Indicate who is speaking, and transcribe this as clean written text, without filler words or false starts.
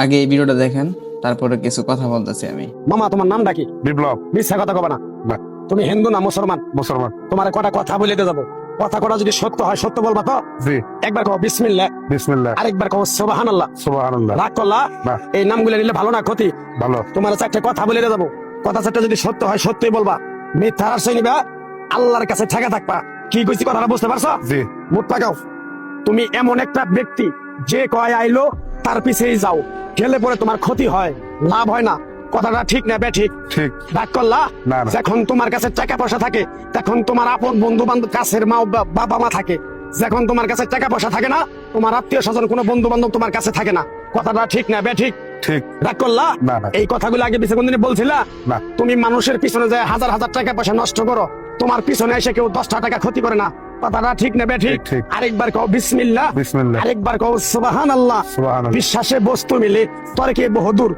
Speaker 1: আগে এই ভিডিওটা দেখেন, তারপরে কিছু কথা বলতেছি আমি।
Speaker 2: মামা তোমার নামটা কি?
Speaker 3: বিপ্লব।
Speaker 2: মিথ্যা কথা কবা না।
Speaker 3: না।
Speaker 2: তুমি হিন্দু না মুসলমান?
Speaker 3: মুসলমান।
Speaker 2: তোমার কটা কথা বলে দিয়ে যাবো, কথা কটা যদি সত্য হয় সত্য বলবা তো?
Speaker 3: জি।
Speaker 2: একবার কও বিসমিল্লাহ,
Speaker 3: বিসমিল্লাহ।
Speaker 2: আরেকবার কও সুবহানাল্লাহ।
Speaker 3: সুবহানাল্লাহ।
Speaker 2: রাগ করলা?
Speaker 3: না।
Speaker 2: এই নামগুলো নিলে ভালো না ক্ষতি?
Speaker 3: ভালো।
Speaker 2: তোমার চারটে কথা বলে দিয়ে যাবো, কথা চারটে যদি সত্য হয় সত্যই বলবা, মিথ্যা আশ্রয় নিবা, আল্লাহর কাছে ঠেকা থাকবা। কি কইছি কথাটা বুঝতে পারছো?
Speaker 3: জি।
Speaker 2: মুখ লাগাও। তুমি এমন একটা ব্যক্তি যে কয় আইলো তার পিছেই যাও, গেলে পরে তোমার ক্ষতি হয়, লাভ হয় না। কথাটা ঠিক না ঠিক?
Speaker 3: ঠিক।
Speaker 2: রাগ করলা?
Speaker 3: না, না।
Speaker 2: যখন তোমার কাছে টাকা পয়সা থাকে তখন তোমার আপন বন্ধু বান্ধব, কাছের মা বাবা মা থাকে। যখন তোমার কাছে টাকা পয়সা থাকে না, তোমার আত্মীয় স্বজন কোনো বন্ধু বান্ধব তোমার কাছে থাকে না। কথাটা ঠিক না ঠিক?
Speaker 3: ঠিক।
Speaker 2: রাগ করলা?
Speaker 3: না, না।
Speaker 2: এই কথাগুলো আগে পিছনে কোনদিন বলছিলা?
Speaker 3: না।
Speaker 2: তুমি মানুষের পিছনে যায় হাজার হাজার টাকা পয়সা নষ্ট করো, তোমার পিছনে এসে কেউ 10টা টাকা ক্ষতি করে না। কথাটা ঠিক না ঠিক?
Speaker 3: ঠিক।
Speaker 2: আরেকবার কও বিসমিল্লাহ,
Speaker 3: বিসমিল্লাহ।
Speaker 2: আরেকবার কও সুবহানাল্লাহ।
Speaker 3: সুবহানাল্লাহ।
Speaker 2: বিশ্বাসে বস্তু মিলে তর্কে বহুদূর।